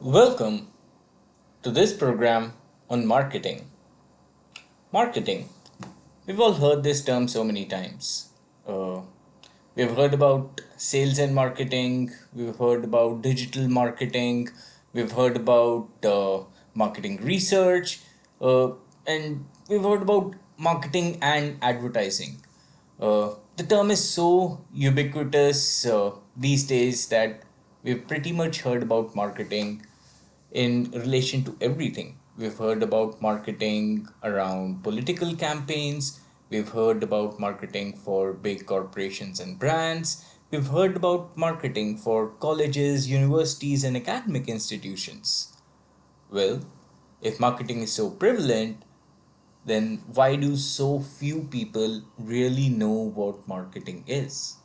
Welcome to this program on marketing. Marketing. We've all heard this term so many times. Uh, we've heard about sales and marketing, we've heard about digital marketing, we've heard about marketing research, and we've heard about marketing and advertising. The term is so ubiquitous these days that we've pretty much heard about marketing in relation to everything. We've heard about marketing around political campaigns, we've heard about marketing for big corporations and brands, we've heard about marketing for colleges, universities, and academic institutions. Well, if marketing is so prevalent, then why do so few people really know what marketing is?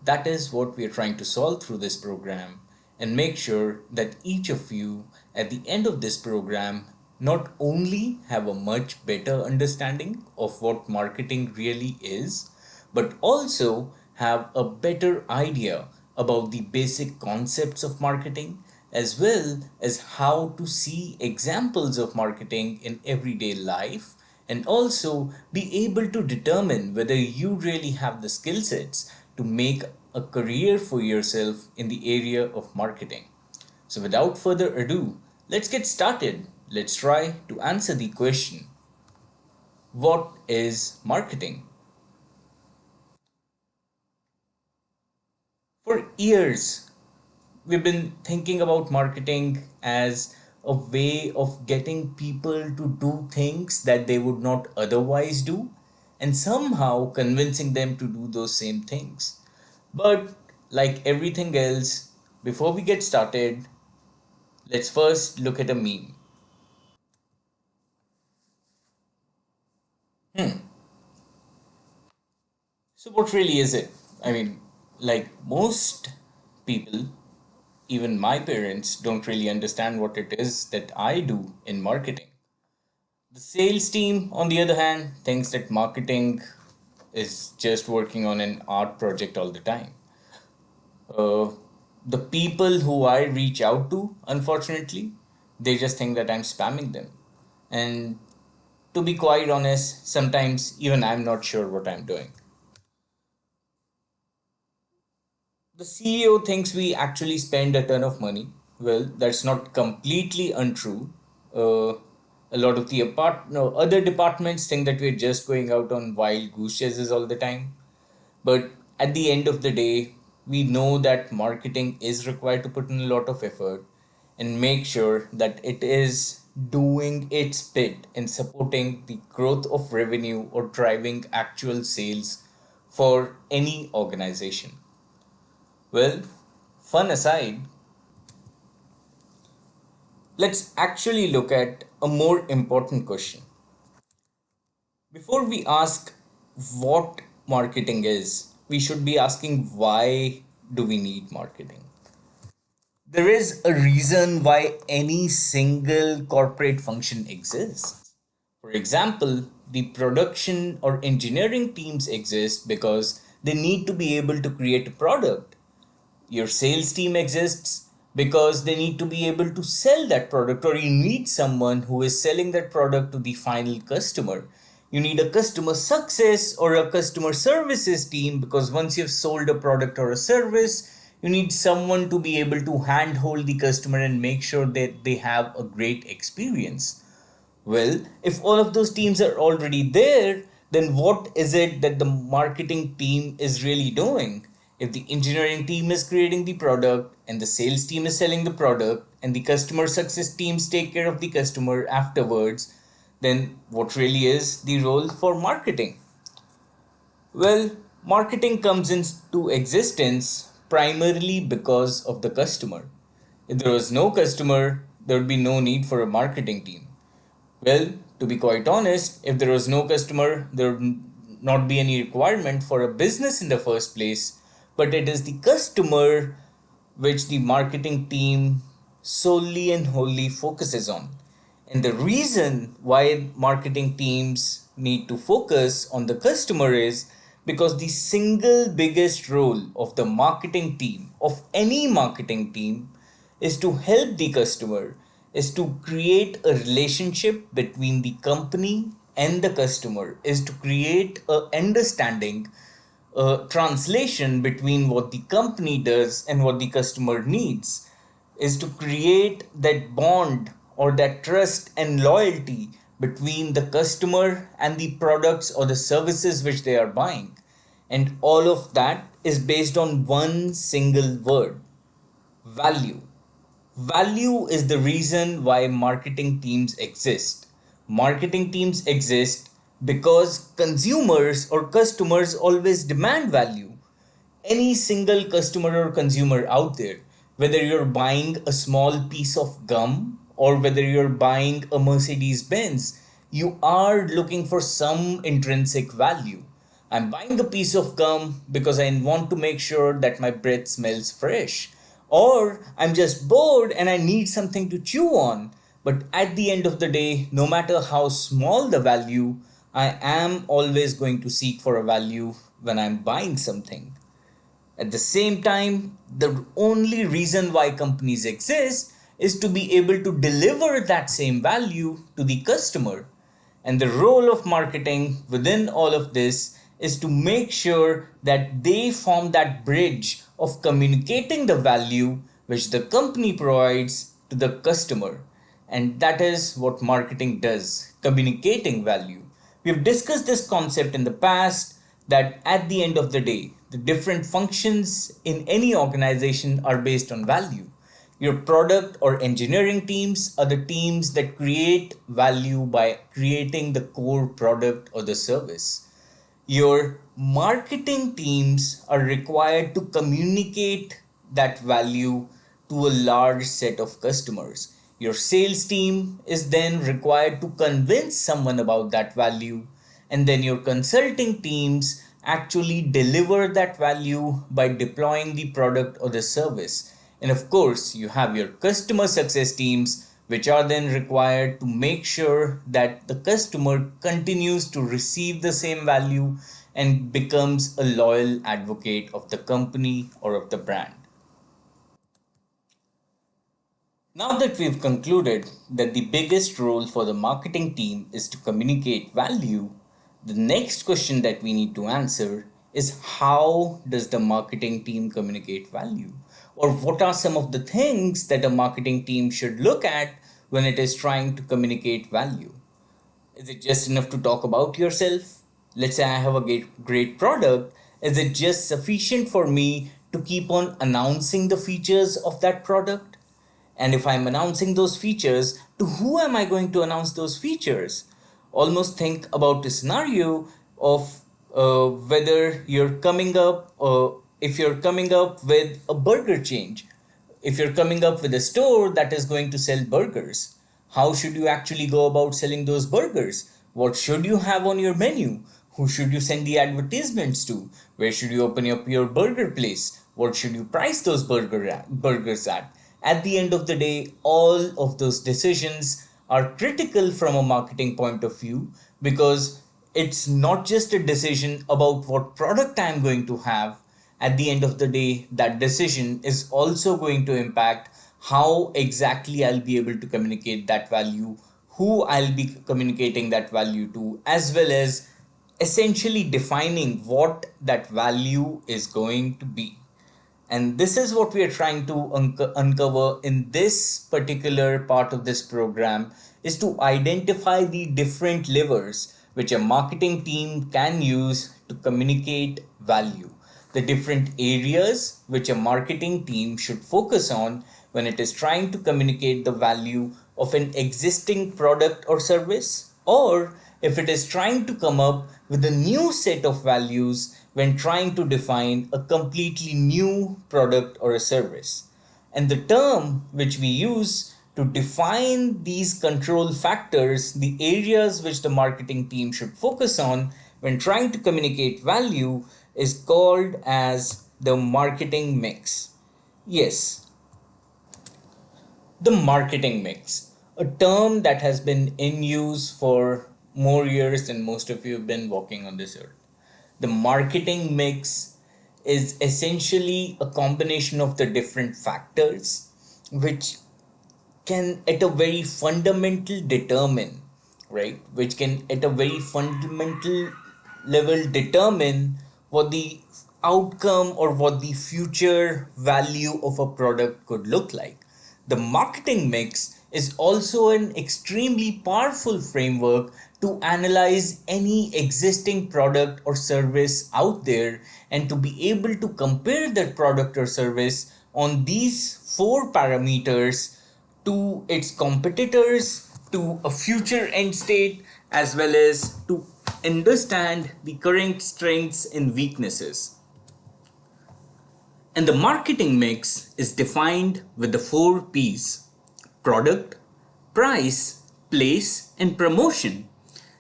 That is what we are trying to solve through this program and make sure that each of you at the end of this program not only have a much better understanding of what marketing really is, but also have a better idea about the basic concepts of marketing as well as how to see examples of marketing in everyday life and also be able to determine whether you really have the skill sets to make a career for yourself in the area of marketing. So, without further ado, let's get started. Let's try to answer the question: what is marketing? For years, we've been thinking about marketing as a way of getting people to do things that they would not otherwise do and somehow convincing them to do those same things. But like everything else, before we get started, let's first look at a meme. So, what really is it? I mean, like most people, even my parents don't really understand what it is that I do in marketing. The sales team, on the other hand, thinks that marketing is just working on an art project all the time. Uh, the people who I reach out to, unfortunately, they just think that I'm spamming them. And to be quite honest, sometimes even I'm not sure what I'm doing. The CEO thinks we actually spend a ton of money. Well, that's not completely untrue. A lot of the no, other departments think that we're just going out on wild goose chases all the time. But at the end of the day, we know that marketing is required to put in a lot of effort and make sure that it is doing its bit in supporting the growth of revenue or driving actual sales for any organization. Well, fun aside, let's actually look at a more important question. Before we ask what marketing is, we should be asking why do we need marketing? There is a reason why any single corporate function exists. For example, the production or engineering teams exist because they need to be able to create a product. Your sales team exists because they need to be able to sell that product, or you need someone who is selling that product to the final customer. You need a customer success or a customer services team because once you've sold a product or a service, you need someone to be able to handhold the customer and make sure that they have a great experience. Well, if all of those teams are already there, then what is it that the marketing team is really doing? If the engineering team is creating the product and the sales team is selling the product and the customer success teams take care of the customer afterwards, then what really is the role for marketing? Well, marketing comes into existence primarily because of the customer. If there was no customer, there would be no need for a marketing team. Well, to be quite honest, if there was no customer, there would not be any requirement for a business in the first place. But it is the customer which the marketing team solely and wholly focuses on. And the reason why marketing teams need to focus on the customer is because the single biggest role of the marketing team, of any marketing team, is to help the customer, is to create a relationship between the company and the customer, is to create a understanding, a translation between what the company does and what the customer needs, is to create that bond or that trust and loyalty between the customer and the products or the services which they are buying. And all of that is based on one single word: value. Value is the reason why marketing teams exist. Marketing teams exist because consumers or customers always demand value. Any single customer or consumer out there, whether you're buying a small piece of gum or whether you're buying a Mercedes Benz, you are looking for some intrinsic value. I'm buying a piece of gum because I want to make sure that my breath smells fresh. Or I'm just bored and I need something to chew on. But at the end of the day, no matter how small the value, I am always going to seek for a value when I'm buying something. At the same time, the only reason why companies exist is to be able to deliver that same value to the customer. And the role of marketing within all of this is to make sure that they form that bridge of communicating the value which the company provides to the customer. And that is what marketing does: communicating value. We've discussed this concept in the past, that at the end of the day, the different functions in any organization are based on value. Your product or engineering teams are the teams that create value by creating the core product or the service. Your marketing teams are required to communicate that value to a large set of customers. Your sales team is then required to convince someone about that value, and then your consulting teams actually deliver that value by deploying the product or the service. And of course, you have your customer success teams, which are then required to make sure that the customer continues to receive the same value and becomes a loyal advocate of the company or of the brand. Now that we've concluded that the biggest role for the marketing team is to communicate value, the next question that we need to answer is, how does the marketing team communicate value? Or what are some of the things that a marketing team should look at when it is trying to communicate value? Is it just enough to talk about yourself? Let's say I have a great product. Is it just sufficient for me to keep on announcing the features of that product? And if I'm announcing those features, to who am I going to announce those features? Almost think about a scenario of whether you're coming up, if you're coming up with a burger chain, if you're coming up with a store that is going to sell burgers, how should you actually go about selling those burgers? What should you have on your menu? Who should you send the advertisements to? Where should you open up your burger place? What should you price those burgers at? At the end of the day, all of those decisions are critical from a marketing point of view, because it's not just a decision about what product I'm going to have. At the end of the day, that decision is also going to impact how exactly I'll be able to communicate that value, who I'll be communicating that value to, as well as essentially defining what that value is going to be. And this is what we are trying to uncover in this particular part of this program, is to identify the different levers which a marketing team can use to communicate value, the different areas which a marketing team should focus on when it is trying to communicate the value of an existing product or service, or if it is trying to come up with a new set of values when trying to define a completely new product or a service. And the term which we use to define these control factors, the areas which the marketing team should focus on when trying to communicate value, is called as the marketing mix. Yes, the marketing mix, a term that has been in use for more years than most of you have been walking on this earth. The marketing mix is essentially a combination of the different factors which can at a very fundamental determine, right, which can at a very fundamental level determine what the outcome or what the future value of a product could look like. The marketing mix is also an extremely powerful framework to analyze any existing product or service out there and to be able to compare that product or service on these four parameters to its competitors, to a future end state, as well as to understand the current strengths and weaknesses. And the marketing mix is defined with the four P's: product, price, place, and promotion.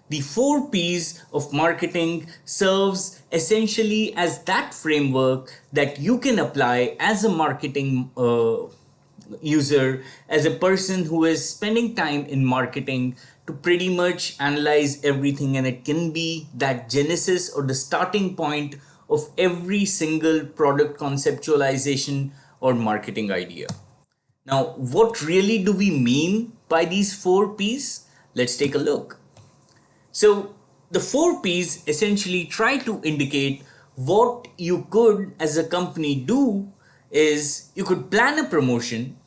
The four P's of marketing serves essentially as that framework that you can apply as a marketing user, as a person who is spending time in marketing to pretty much analyze everything, and it can be that genesis or the starting point of every single product conceptualization or marketing idea. Now, what really do we mean by these four P's? Let's take a look. So, the four P's essentially try to indicate what you could, as a company, do is you could plan a promotion,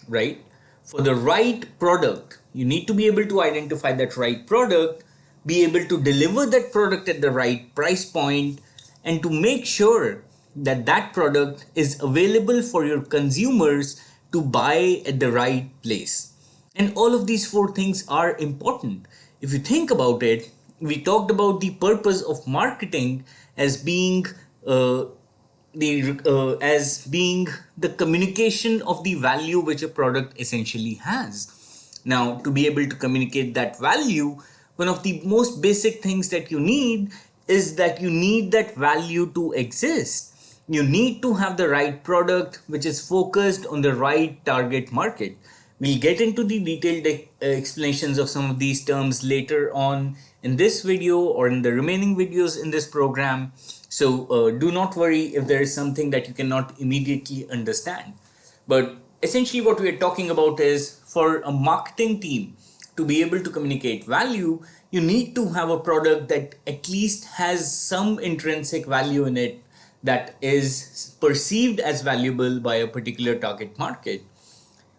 right, for the right product. You need to be able to identify that right product, be able to deliver that product at the right price point, and to make sure that that product is available for your consumers to buy at the right place. And all of these four things are important. If you think about it, we talked about the purpose of marketing as being as being the communication of the value which a product essentially has. Now, to be able to communicate that value, one of the most basic things that you need is that you need that value to exist. You need to have the right product which is focused on the right target market. We'll get into the detailed explanations of some of these terms later on in this video or in the remaining videos in this program. So do not worry if there is something that you cannot immediately understand. But essentially what we are talking about is, for a marketing team to be able to communicate value, you need to have a product that at least has some intrinsic value in it that is perceived as valuable by a particular target market.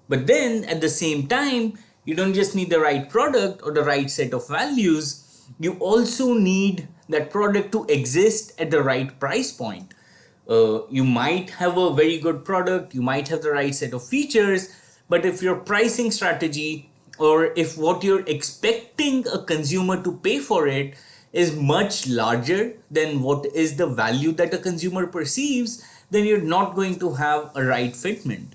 But then at the same time, you don't just need the right product or the right set of values, you also need that product to exist at the right price point. You might have a very good product, you might have the right set of features, but if your pricing strategy, or if what you're expecting a consumer to pay for it is much larger than what is the value that a consumer perceives, then you're not going to have a right fitment.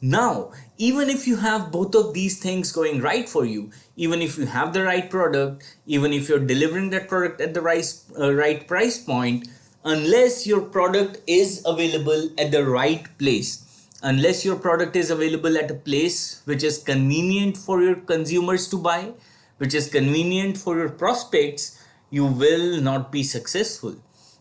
Now, even if you have both of these things going right for you, even if you have the right product, even if you're delivering that product at the right price point, unless your product is available at the right place, unless your product is available at a place which is convenient for your consumers to buy, which is convenient for your prospects, you will not be successful.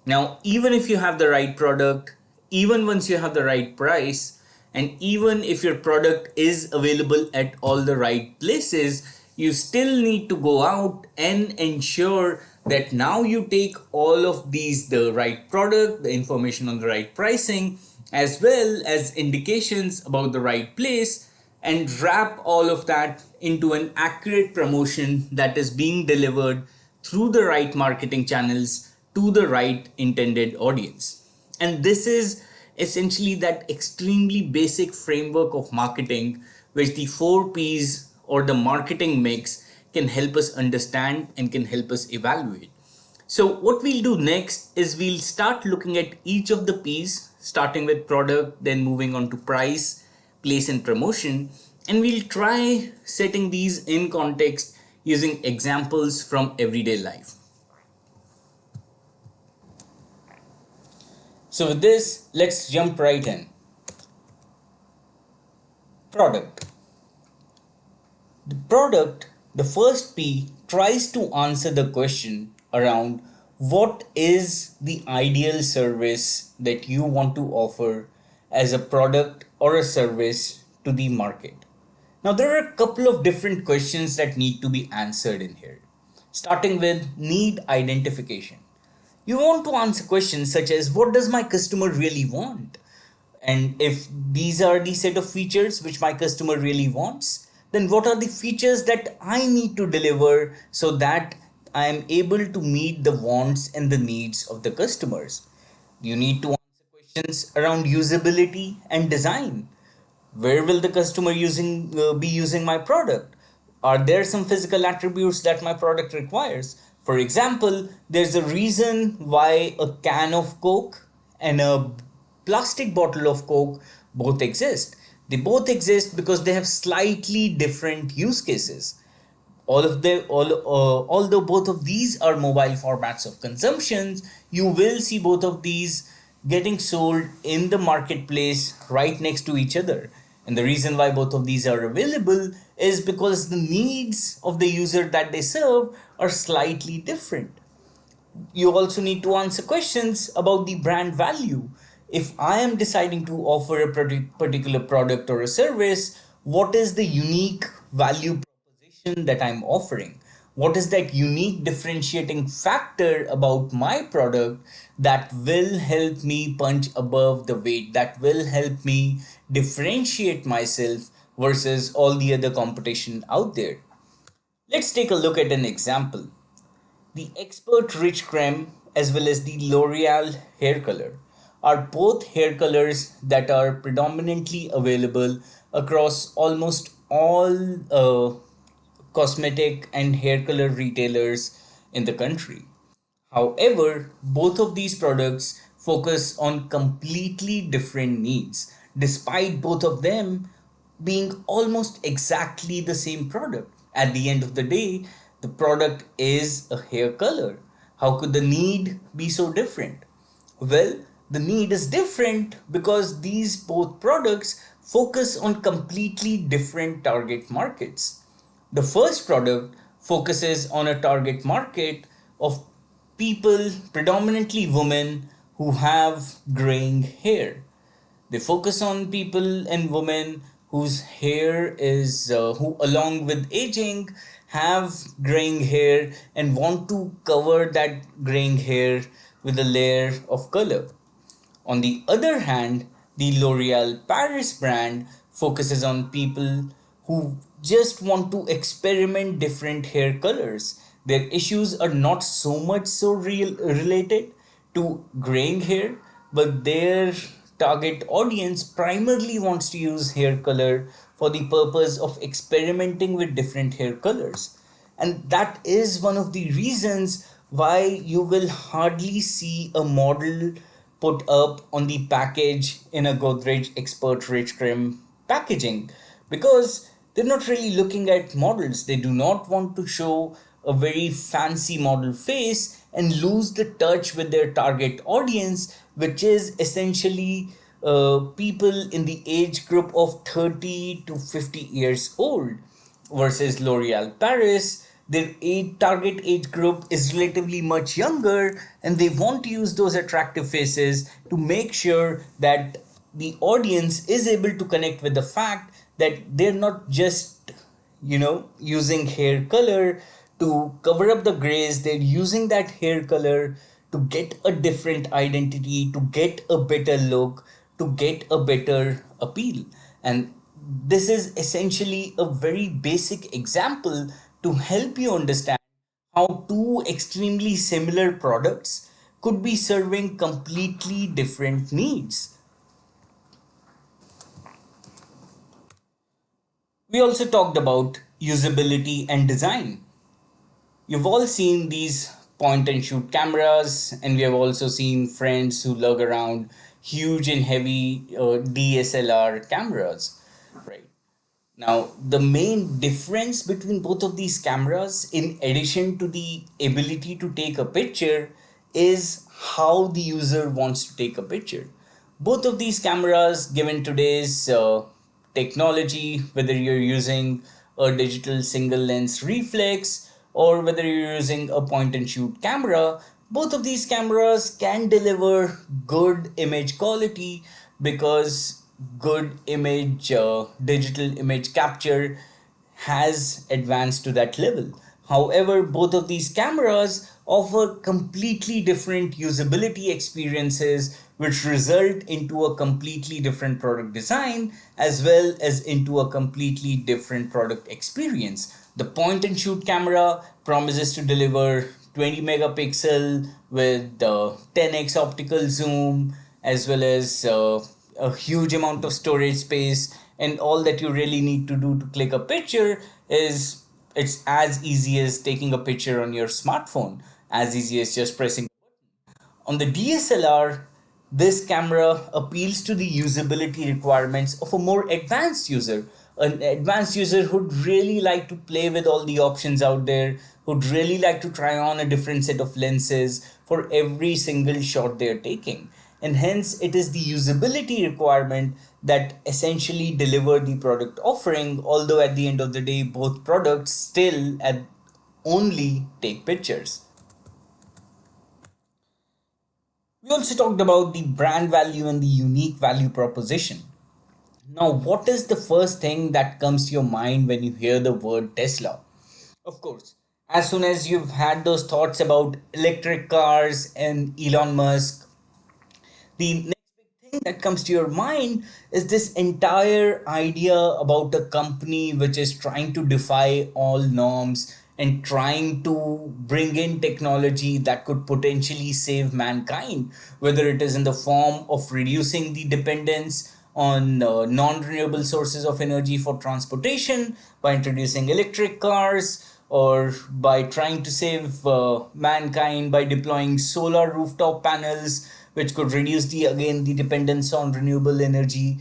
Now, even if you have the right product, even once you have the right price, and even if your product is available at all the right places, you still need to go out and ensure that now you take all of these, the right product, the information on the right pricing, as well as indications about the right place, and wrap all of that into an accurate promotion that is being delivered through the right marketing channels to the right intended audience. And this is essentially that extremely basic framework of marketing, which the four P's or the marketing mix can help us understand and can help us evaluate. So what we'll do next is we'll start looking at each of the P's, starting with product, then moving on to price, place, and promotion. And we'll try setting these in context using examples from everyday life. So with this, let's jump right in. Product. The product, the first P, tries to answer the question around what is the ideal service that you want to offer as a product or a service to the market. Now, there are a couple of different questions that need to be answered in here, starting with need identification. You want to answer questions such as what does my customer really want? And if these are the set of features which my customer really wants, then what are the features that I need to deliver so that I am able to meet the wants and the needs of the customers? You need to answer questions around usability and design. Where will the customer be using my product? Are there some physical attributes that my product requires? For example, there's a reason why a can of Coke and a plastic bottle of Coke both exist. They both exist because they have slightly different use cases. Although both of these are mobile formats of consumptions, you will see both of these getting sold in the marketplace right next to each other. And the reason why both of these are available is because the needs of the user that they serve are slightly different. You also need to answer questions about the brand value. If I am deciding to offer a particular product or a service, what is the unique value proposition that I'm offering? What is that unique differentiating factor about my product that will help me punch above the weight, that will help me differentiate myself versus all the other competition out there? Let's take a look at an example. The Expert Rich Creme as well as the L'Oreal hair color are both hair colors that are predominantly available across almost all cosmetic and hair color retailers in the country. However, both of these products focus on completely different needs, despite both of them being almost exactly the same product. At the end of the day, the product is a hair color. How could the need be so different? Well, the need is different because these both products focus on completely different target markets. The first product focuses on a target market of people, predominantly women, who have graying hair. They focus on people and women whose hair is, who along with aging have graying hair and want to cover that graying hair with a layer of color. On the other hand, the L'Oreal Paris brand focuses on people who just want to experiment different hair colors. Their issues are not so much so real related to graying hair, but their target audience primarily wants to use hair color for the purpose of experimenting with different hair colors. And that is one of the reasons why you will hardly see a model put up on the package in a Godrej Expert Rich Cream packaging, because they're not really looking at models. They do not want to show a very fancy model face and lose the touch with their target audience, which is essentially people in the age group of 30 to 50 years old, versus L'Oreal Paris. Their target age group is relatively much younger, and they want to use those attractive faces to make sure that the audience is able to connect with the fact that they're not just, using hair color to cover up the grays. They're using that hair color to get a different identity, to get a better look, to get a better appeal. And this is essentially a very basic example to help you understand how two extremely similar products could be serving completely different needs. We also talked about usability and design. You've all seen these point and shoot cameras, and we have also seen friends who lug around huge and heavy DSLR cameras, right? Now, the main difference between both of these cameras, in addition to the ability to take a picture, is how the user wants to take a picture. Both of these cameras, given today's technology, whether you're using a digital single lens reflex or whether you're using a point and shoot camera, both of these cameras can deliver good image quality because good image, digital image capture has advanced to that level. However, both of these cameras offer completely different usability experiences, which result into a completely different product design as well as into a completely different product experience. The point and shoot camera promises to deliver 20 megapixel with 10x optical zoom, as well as a huge amount of storage space, and all that you really need to do to click a picture is it's as easy as taking a picture on your smartphone, as easy as just pressing. On the DSLR, this camera appeals to the usability requirements of a more advanced user. An advanced user who'd really like to play with all the options out there, who'd really like to try on a different set of lenses for every single shot they're taking. And hence, it is the usability requirement that essentially deliver the product offering, although at the end of the day, both products still at only take pictures. We also talked about the brand value and the unique value proposition. Now, what is the first thing that comes to your mind when you hear the word Tesla? Of course, as soon as you've had those thoughts about electric cars and Elon Musk, the next big thing that comes to your mind is this entire idea about a company which is trying to defy all norms and trying to bring in technology that could potentially save mankind, whether it is in the form of reducing the dependence on non renewable sources of energy for transportation by introducing electric cars, or by trying to save mankind by deploying solar rooftop panels, which could reduce the dependence on renewable energy,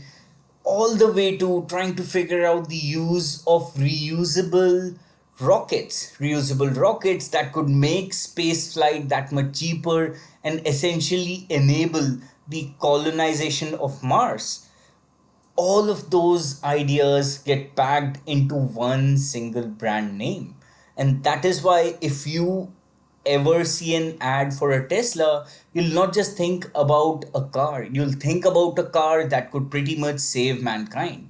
all the way to trying to figure out the use of reusable rockets that could make space flight that much cheaper and essentially enable the colonization of Mars. All of those ideas get packed into one single brand name. And that is why, if you ever see an ad for a Tesla, you'll not just think about a car, you'll think about a car that could pretty much save mankind.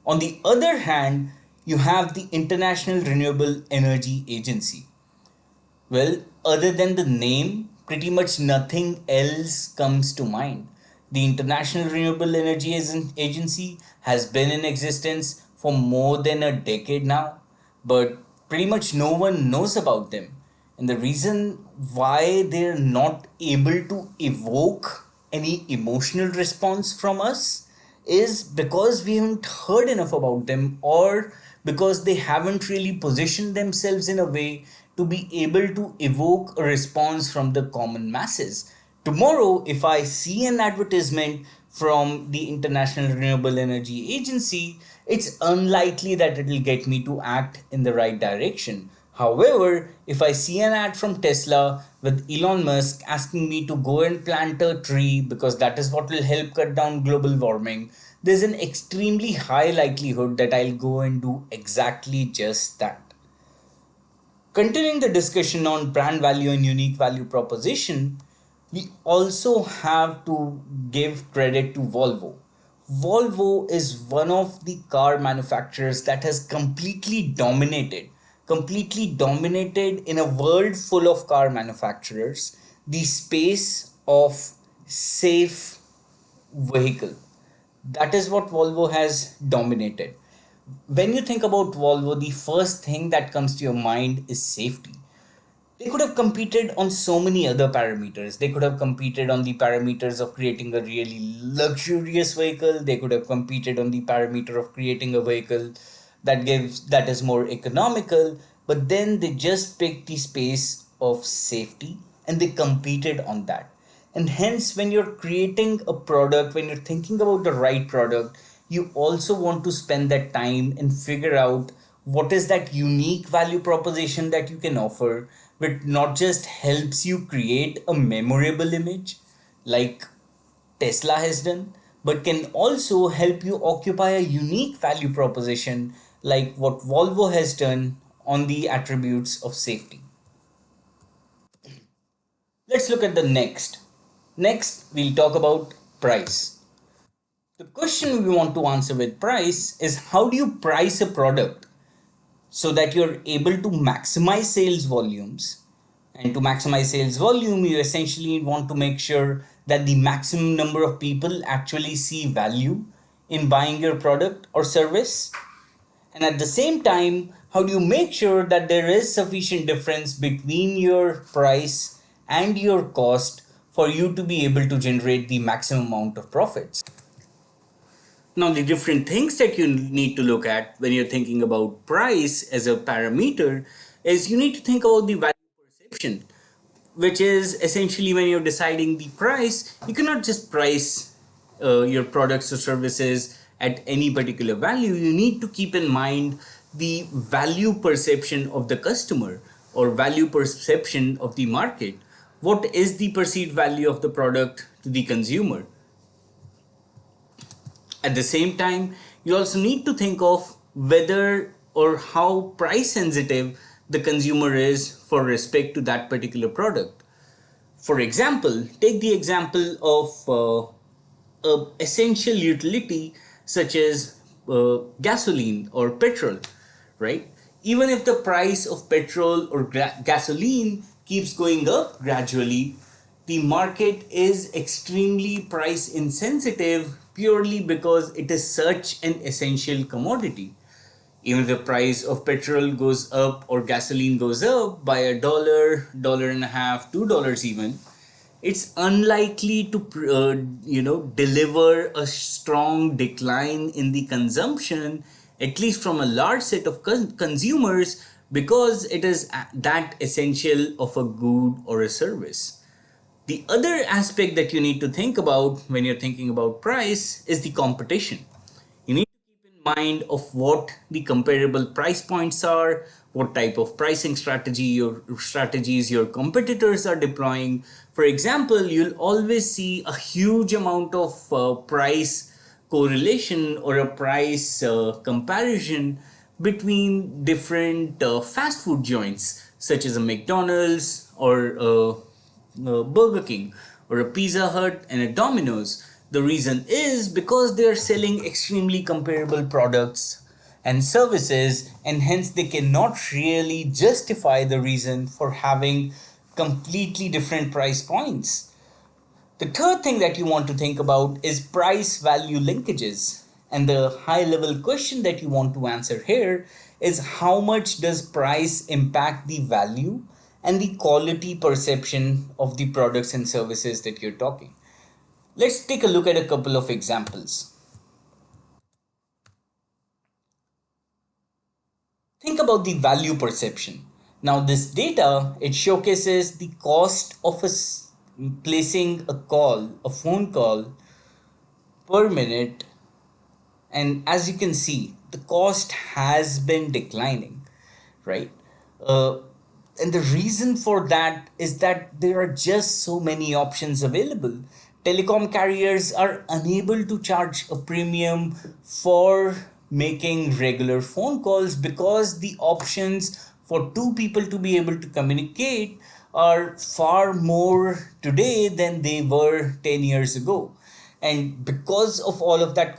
On the other hand, you have the International Renewable Energy Agency. Well, other than the name, pretty much nothing else comes to mind. The International Renewable Energy Agency has been in existence for more than a decade now, but pretty much no one knows about them. And the reason why they're not able to evoke any emotional response from us is because we haven't heard enough about them, or because they haven't really positioned themselves in a way to be able to evoke a response from the common masses. Tomorrow, if I see an advertisement from the International Renewable Energy Agency, it's unlikely that it will get me to act in the right direction. However, if I see an ad from Tesla with Elon Musk asking me to go and plant a tree because that is what will help cut down global warming, there's an extremely high likelihood that I'll go and do exactly just that. Continuing the discussion on brand value and unique value proposition, we also have to give credit to Volvo. Volvo is one of the car manufacturers that has completely dominated in a world full of car manufacturers, the space of safe vehicle. That is what Volvo has dominated. When you think about Volvo, the first thing that comes to your mind is safety. They could have competed on so many other parameters. They could have competed on the parameters of creating a really luxurious vehicle. They could have competed on the parameter of creating a vehicle that is more economical. But then they just picked the space of safety and they competed on that. And hence, when you're creating a product, when you're thinking about the right product, you also want to spend that time and figure out what is that unique value proposition that you can offer, which not just helps you create a memorable image like Tesla has done, but can also help you occupy a unique value proposition like what Volvo has done on the attributes of safety. Let's look at the next. Next, we'll talk about price. The question we want to answer with price is, how do you price a product so that you're able to maximize sales volumes? And to maximize sales volume, you essentially want to make sure that the maximum number of people actually see value in buying your product or service. And at the same time, how do you make sure that there is sufficient difference between your price and your cost for you to be able to generate the maximum amount of profits? Now, the different things that you need to look at when you're thinking about price as a parameter is, you need to think about the value perception, which is essentially when you're deciding the price, you cannot just price your products or services at any particular value. You need to keep in mind the value perception of the customer or value perception of the market. What is the perceived value of the product to the consumer? At the same time, you also need to think of whether or how price sensitive the consumer is for respect to that particular product. For example, take the example of a essential utility such as gasoline or petrol, right? Even if the price of petrol or gasoline keeps going up gradually, the market is extremely price insensitive purely because it is such an essential commodity. Even if the price of petrol goes up or gasoline goes up by a dollar, dollar and a half, $2 even, it's unlikely to deliver a strong decline in the consumption, at least from a large set of consumers, because it is that essential of a good or a service. The other aspect that you need to think about when you're thinking about price is the competition. You need to keep in mind of what the comparable price points are, what type of pricing strategies your competitors are deploying. For example, you'll always see a huge amount of price correlation or a price comparison between different fast food joints such as a McDonald's or Burger King or a Pizza Hut and a Domino's. The reason is because they are selling extremely comparable products and services, and hence they cannot really justify the reason for having completely different price points. The third thing that you want to think about is price value linkages. And the high level question that you want to answer here is, how much does price impact the value and the quality perception of the products and services that you're talking? Let's take a look at a couple of examples. Think about the value perception. Now, this data, it showcases the cost of placing a phone call per minute, and as you can see, the cost has been declining, right? Uh, and the reason for that is that there are just so many options available. Telecom carriers are unable to charge a premium for making regular phone calls because the options for two people to be able to communicate are far more today than they were 10 years ago. And because of all of that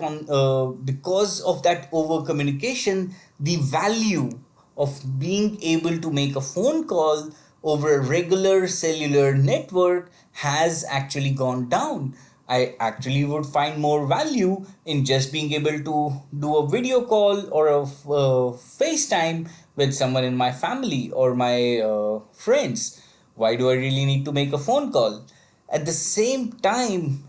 because of that over communication, the value of being able to make a phone call over a regular cellular network has actually gone down. I actually would find more value in just being able to do a video call or a FaceTime with someone in my family or my friends. Why do I really need to make a phone call? At the same time,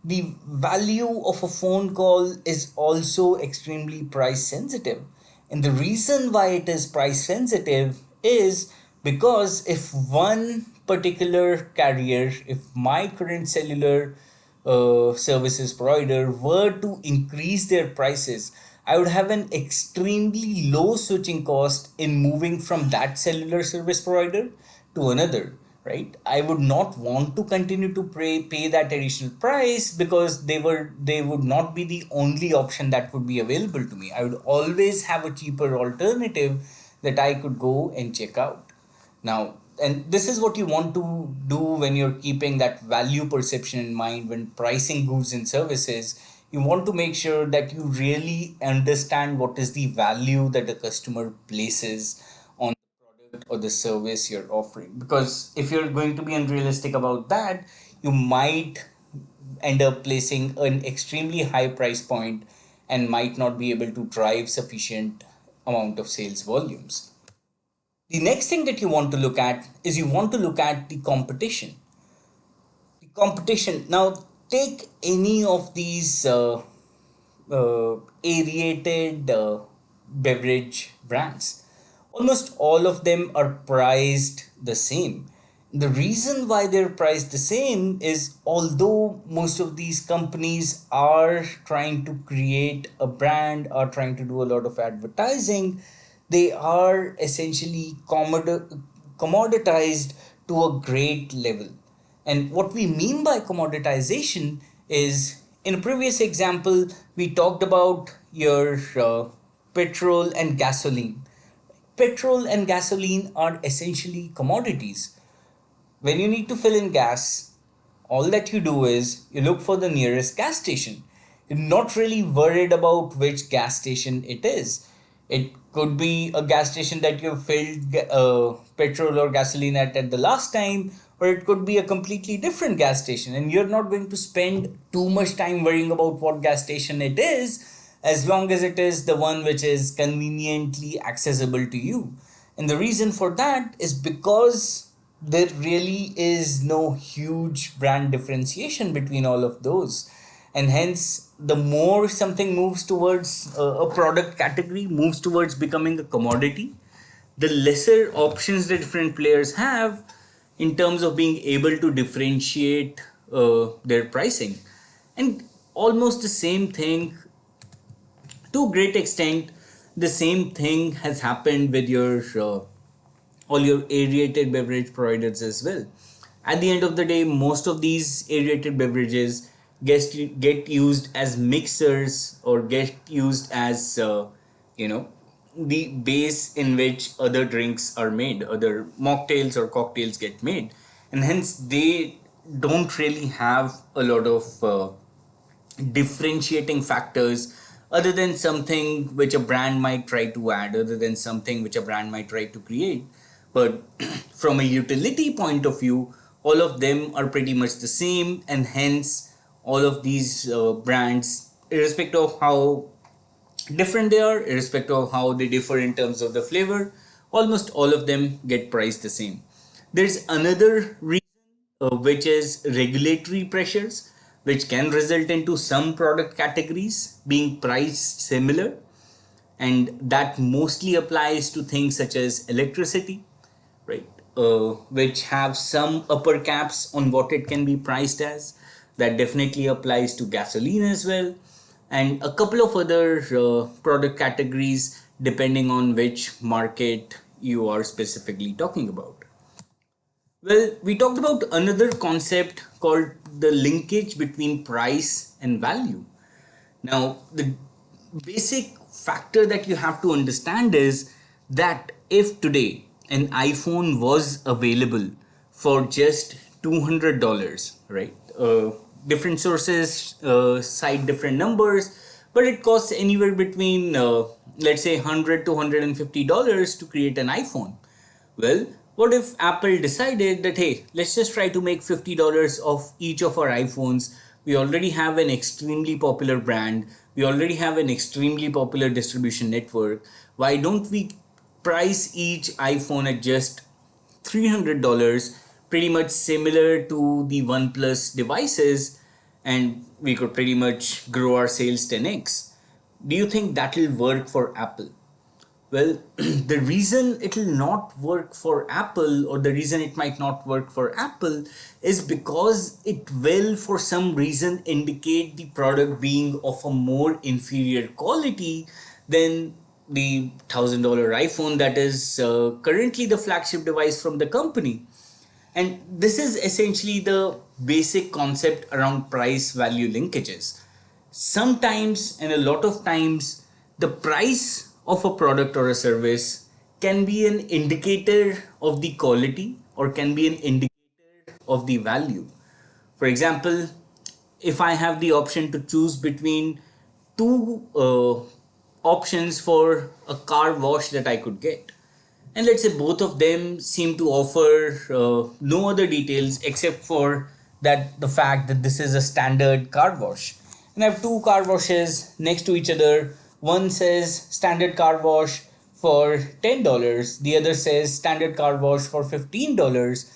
the value of a phone call is also extremely price sensitive. And the reason why it is price sensitive is because if one particular carrier, if my current cellular services provider were to increase their prices, I would have an extremely low switching cost in moving from that cellular service provider to another, right? I would not want to continue to pay that additional price because they would not be the only option that would be available to me. I would always have a cheaper alternative that I could go and check out. Now, and this is what you want to do when you're keeping that value perception in mind when pricing goods and services. You want to make sure that you really understand what is the value that the customer places on the product or the service you're offering, because if you're going to be unrealistic about that, you might end up placing an extremely high price point and might not be able to drive sufficient amount of sales volumes. The next thing that you want to look at is you want to look at the competition. The competition. Now, take any of these aerated beverage brands. Almost all of them are priced the same. The reason why they're priced the same is although most of these companies are trying to create a brand, are trying to do a lot of advertising, they are essentially commoditized to a great level. And what we mean by commoditization is, in a previous example, we talked about your petrol and gasoline. Petrol and gasoline are essentially commodities. When you need to fill in gas, all that you do is you look for the nearest gas station. You're not really worried about which gas station it is. It could be a gas station that you filled petrol or gasoline at the last time, or it could be a completely different gas station, and you're not going to spend too much time worrying about what gas station it is, as long as it is the one which is conveniently accessible to you. And the reason for that is because there really is no huge brand differentiation between all of those. And hence, the more something moves towards a product category, moves towards becoming a commodity, the lesser options the different players have in terms of being able to differentiate their pricing. And almost the same thing, to a great extent, the same thing has happened with your all your aerated beverage providers as well. At the end of the day, most of these aerated beverages get used as mixers or get used as you know the base in which other drinks are made, other mocktails or cocktails get made, and hence they don't really have a lot of differentiating factors other than something which a brand might try to add, other than something which a brand might try to create. But from a utility point of view, all of them are pretty much the same, and hence all of these brands, irrespective of how different they are, irrespective of how they differ in terms of the flavor, almost all of them get priced the same. There's another reason, which is regulatory pressures, which can result into some product categories being priced similar, and that mostly applies to things such as electricity, right? Which have some upper caps on what it can be priced as. That definitely applies to gasoline as well, and a couple of other product categories depending on which market you are specifically talking about. Well, we talked about another concept called the linkage between price and value. Now, the basic factor that you have to understand is that if today an iPhone was available for just $200, right? Different sources cite different numbers, but it costs anywhere between, let's say, $100 to $150 to create an iPhone. Well, what if Apple decided that, hey, let's just try to make $50 of each of our iPhones? We already have an extremely popular brand, we already have an extremely popular distribution network. Why don't we price each iPhone at just $300, pretty much similar to the OnePlus devices, and we could pretty much grow our sales 10x? Do you think that will work for Apple? Well, the reason it will not work for Apple, or the reason it might not work for Apple, is because it will, for some reason, indicate the product being of a more inferior quality than the $1,000 iPhone that is currently the flagship device from the company. And this is essentially the basic concept around price value linkages. Sometimes, and a lot of times, the price of a product or a service can be an indicator of the quality or can be an indicator of the value. For example, if I have the option to choose between two options for a car wash that I could get, and let's say both of them seem to offer no other details except for that the fact that this is a standard car wash. And I have two car washes next to each other. One says standard car wash for $10, the other says standard car wash for $15.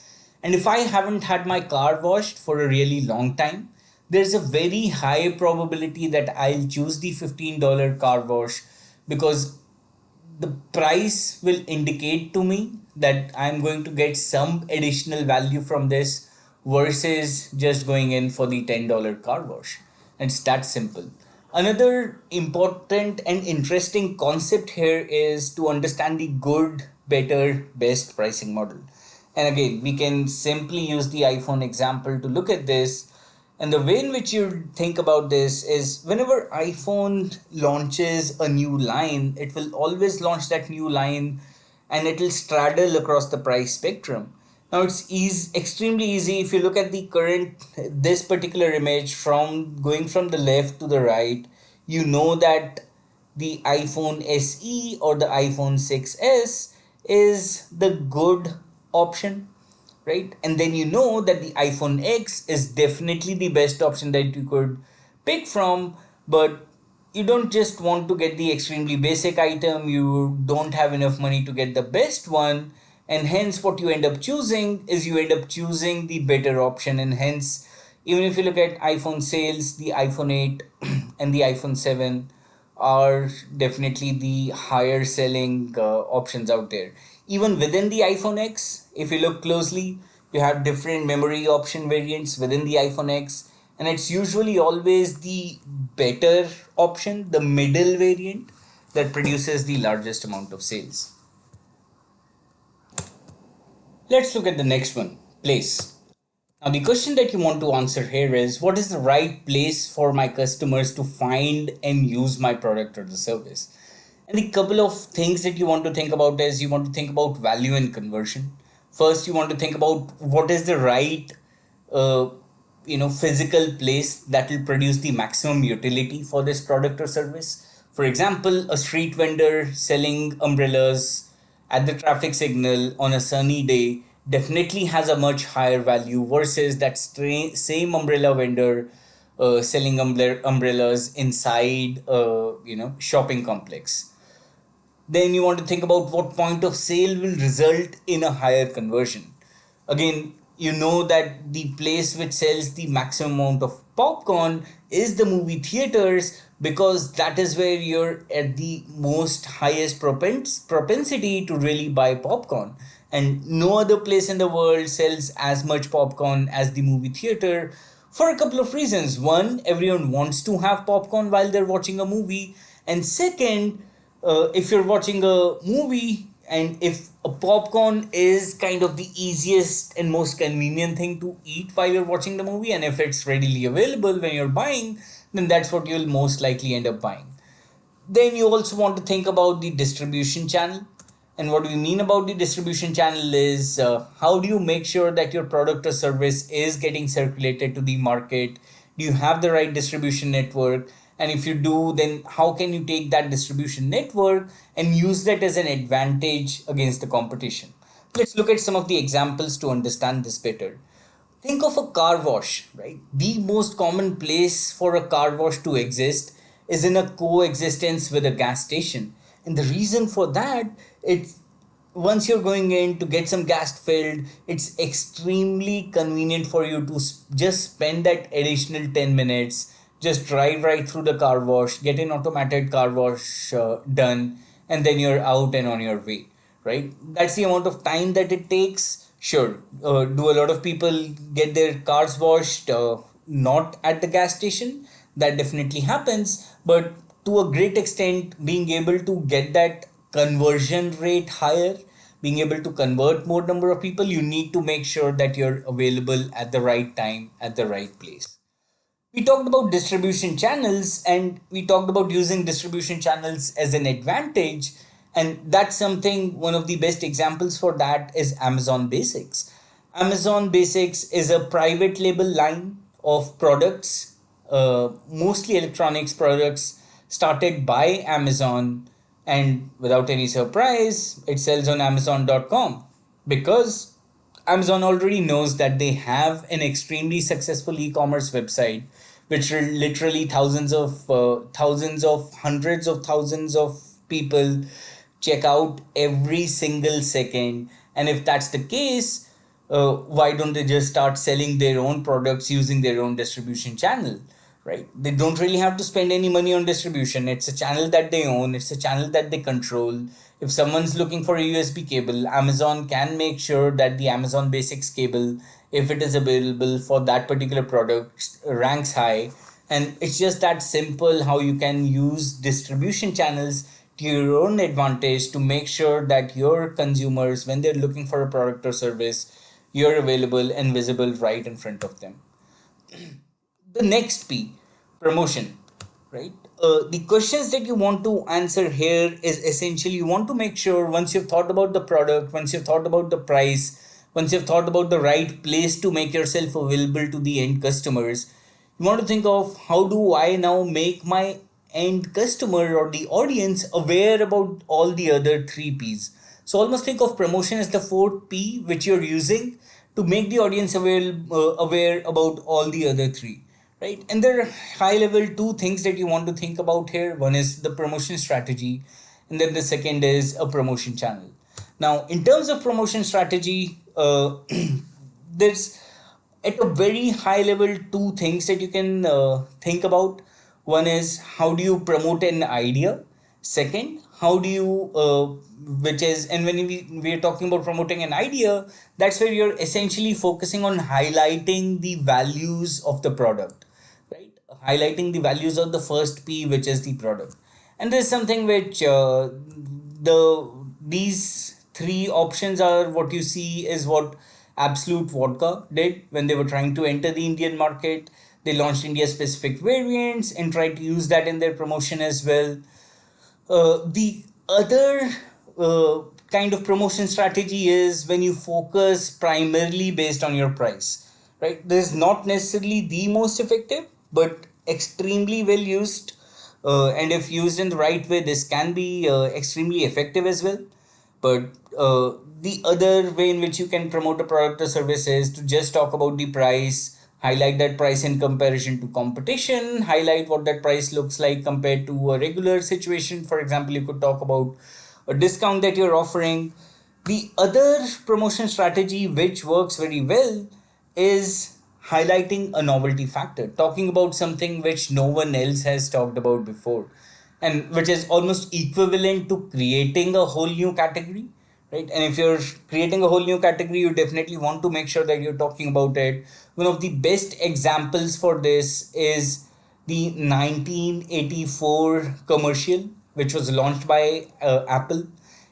And if I haven't had my car washed for a really long time, there's a very high probability that I'll choose the $15 car wash, because the price will indicate to me that I'm going to get some additional value from this versus just going in for the $10 car wash. It's that simple. Another important and interesting concept here is to understand the good, better, best pricing model. And again, we can simply use the iPhone example to look at this. And the way in which you think about this is whenever iPhone launches a new line, it will always launch that new line and it will straddle across the price spectrum. Now it's extremely easy if you look at the current this particular image from going from the left to the right, you know that the iPhone SE or the iPhone 6s is the good option, right? And then you know that the iPhone X is definitely the best option that you could pick from, but you don't just want to get the extremely basic item, you don't have enough money to get the best one, and hence what you end up choosing is you end up choosing the better option. And hence, even if you look at iPhone sales, the iPhone 8 and the iPhone 7 are definitely the higher selling options out there. Even within the iPhone X, if you look closely, you have different memory option variants within the iPhone X, and it's usually always the better option, the middle variant, that produces the largest amount of sales. Let's look at the next one, place. Now, the question that you want to answer here is, what is the right place for my customers to find and use my product or the service? And the couple of things that you want to think about is you want to think about value and conversion. First, you want to think about what is the right uh, physical place that will produce the maximum utility for this product or service. For example, a street vendor selling umbrellas at the traffic signal on a sunny day definitely has a much higher value versus that same umbrella vendor selling umbrellas inside shopping complex. Then you want to think about what point of sale will result in a higher conversion. Again, you know that the place which sells the maximum amount of popcorn is the movie theaters, because that is where you're at the most highest propensity to really buy popcorn. And no other place in the world sells as much popcorn as the movie theater, for a couple of reasons. One, everyone wants to have popcorn while they're watching a movie. And second, if you're watching a movie and if a popcorn is kind of the easiest and most convenient thing to eat while you're watching the movie, and if it's readily available when you're buying, then that's what you'll most likely end up buying. Then you also want to think about the distribution channel. And what we mean about the distribution channel is how do you make sure that your product or service is getting circulated to the market? Do you have the right distribution network? And if you do, then how can you take that distribution network and use that as an advantage against the competition? Let's look at some of the examples to understand this better. Think of a car wash, right? The most common place for a car wash to exist is in a coexistence with a gas station. And the reason for that, it's once you're going in to get some gas filled, it's extremely convenient for you to just spend that additional 10 minutes, just drive right through the car wash, get an automated car wash done, and then you're out and on your way, right? That's the amount of time that it takes. Sure, do a lot of people get their cars washed not at the gas station? That definitely happens, but to a great extent, being able to get that conversion rate higher, being able to convert more number of people, you need to make sure that you're available at the right time at the right place. We talked about distribution channels and we talked about using distribution channels as an advantage. And that's something, one of the best examples for that is Amazon Basics. Amazon Basics is a private label line of products, mostly electronics products, started by Amazon, and without any surprise, it sells on Amazon.com because Amazon already knows that they have an extremely successful e-commerce website, which are literally hundreds of thousands of people check out every single second. And if that's the case, why don't they just start selling their own products using their own distribution channel? Right? They don't really have to spend any money on distribution. It's a channel that they own, it's a channel that they control. If someone's looking for a USB cable, Amazon can make sure that the Amazon Basics cable, if it is available for that particular product, ranks high. And it's just that simple how you can use distribution channels to your own advantage to make sure that your consumers, when they're looking for a product or service, you're available and visible right in front of them. The next P, promotion, right? The questions that you want to answer here is essentially you want to make sure once you've thought about the product, once you've thought about the price, once you've thought about the right place to make yourself available to the end customers, you want to think of how do I now make my end customer or the audience aware about all the other three P's. So almost think of promotion as the fourth P which you're using to make the audience aware about all the other three, right? And there are high level two things that you want to think about here. One is the promotion strategy, and then the second is a promotion channel. Now in terms of promotion strategy, there's at a very high level two things that you can think about. One is how do you promote an idea. Second, how do you which is, and when we're talking about promoting an idea, that's where you're essentially focusing on highlighting the values of the product, right? Highlighting the values of the first P, which is the product. And there's something which these three options are what you see is what Absolute Vodka did when they were trying to enter the Indian market. They launched India specific variants and tried to use that in their promotion as well. The other kind of promotion strategy is when you focus primarily based on your price, right? This is not necessarily the most effective, but extremely well used. And if used in the right way, this can be extremely effective as well. But the other way in which you can promote a product or service is to just talk about the price, highlight that price in comparison to competition, highlight what that price looks like compared to a regular situation. For example, you could talk about a discount that you're offering. The other promotion strategy which works very well is highlighting a novelty factor, talking about something which no one else has talked about before, and which is almost equivalent to creating a whole new category, right? And if you're creating a whole new category, you definitely want to make sure that you're talking about it. One of the best examples for this is the 1984 commercial which was launched by Apple.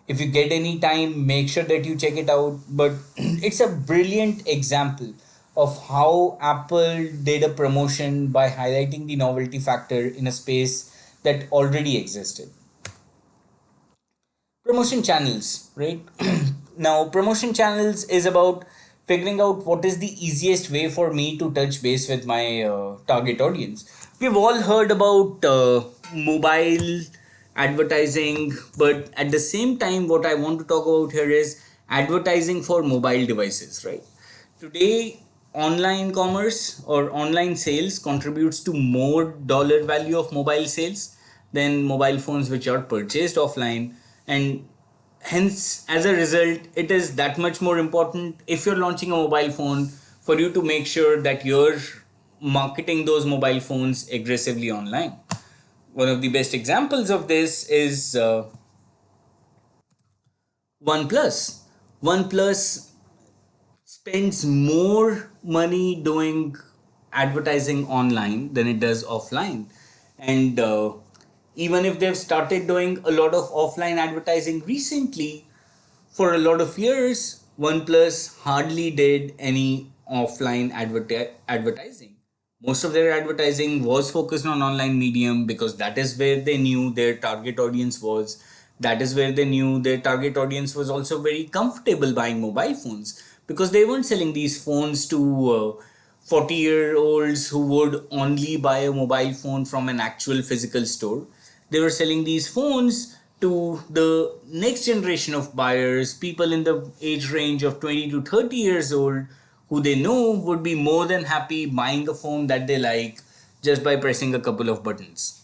If you get any time, make sure that you check it out. But it's a brilliant example of how Apple did a promotion by highlighting the novelty factor in a space that already existed. Promotion channels, right? Now promotion channels is about figuring out what is the easiest way for me to touch base with my target audience. We've all heard about mobile advertising, but at the same time what I want to talk about here is advertising for mobile devices, right? Today online commerce or online sales contributes to more dollar value of mobile sales than mobile phones which are purchased offline. And hence as a result it is that much more important if you're launching a mobile phone for you to make sure that you're marketing those mobile phones aggressively online. One of the best examples of this is OnePlus. OnePlus spends more money doing advertising online than it does offline. And even if they've started doing a lot of offline advertising recently, for a lot of years, OnePlus hardly did any offline advertising. Most of their advertising was focused on online medium because that is where they knew their target audience was. That is where they knew their target audience was also very comfortable buying mobile phones. because they weren't selling these phones to 40-year-olds who would only buy a mobile phone from an actual physical store. They were selling these phones to the next generation of buyers, people in the age range of 20 to 30 years old, who they know would be more than happy buying a phone that they like just by pressing a couple of buttons.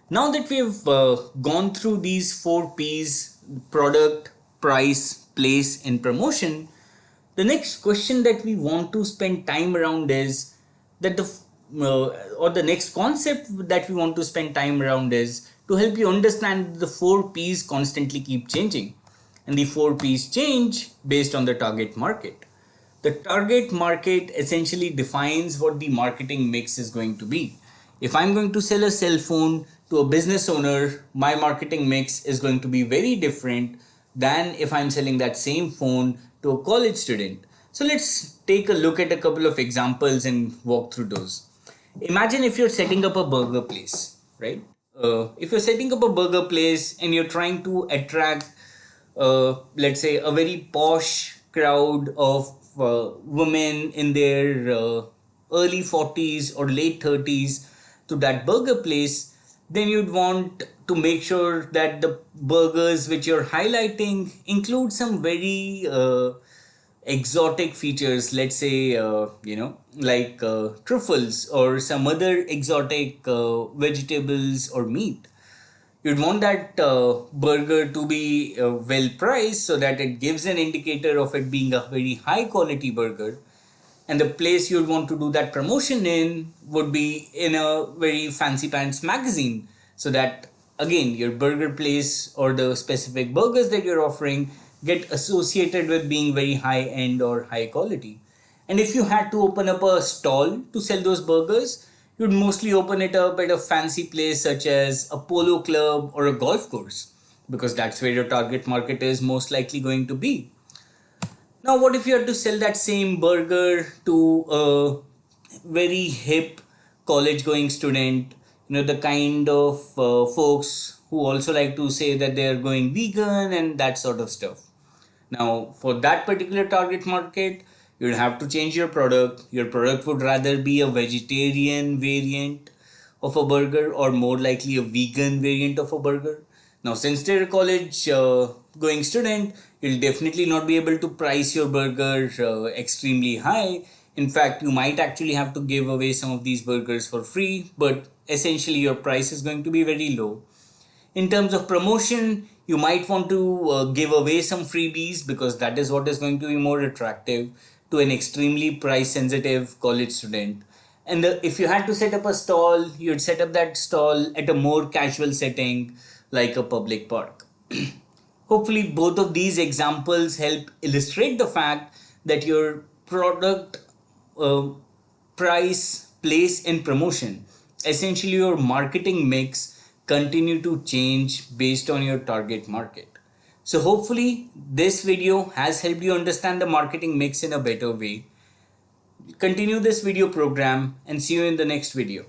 Now that we've gone through these four P's: product, price, place, and promotion, the next question that we want to spend time around is that or the next concept that we want to spend time around is to help you understand the four P's constantly keep changing. And the four P's change based on the target market. The target market essentially defines what the marketing mix is going to be. If I'm going to sell a cell phone to a business owner, my marketing mix is going to be very different than if I'm selling that same phone to a college student. So let's take a look at a couple of examples and walk through those. Imagine if you're setting up a burger place, right? If you're setting up a burger place and you're trying to attract, let's say, a very posh crowd of women in their early 40s or late 30s to that burger place, then you'd want to make sure that the burgers which you're highlighting include some very exotic features, let's say, like truffles or some other exotic vegetables or meat. You'd want that burger to be well priced so that it gives an indicator of it being a very high quality burger. And the place you'd want to do that promotion in would be in a very fancy pants magazine, so that again your burger place or the specific burgers that you're offering get associated with being very high end or high quality. And if you had to open up a stall to sell those burgers, you'd mostly open it up at a fancy place such as a polo club or a golf course, because that's where your target market is most likely going to be. Now, what if you had to sell that same burger to a very hip college going student, the kind of folks who also like to say that they are going vegan and that sort of stuff? Now, for that particular target market, you'd have to change your product. Your product would rather be a vegetarian variant of a burger or more likely a vegan variant of a burger. Now, since they're a college going student, you'll definitely not be able to price your burger extremely high. In fact, you might actually have to give away some of these burgers for free, but essentially your price is going to be very low. In terms of promotion, you might want to give away some freebies because that is what is going to be more attractive to an extremely price sensitive college student. And if you had to set up a stall, you'd set up that stall at a more casual setting like a public park. Hopefully, both of these examples help illustrate the fact that your product, uh, price, place, and promotion, essentially your marketing mix, continue to change based on your target market. So, hopefully, this video has helped you understand the marketing mix in a better way. Continue this video program and see you in the next video.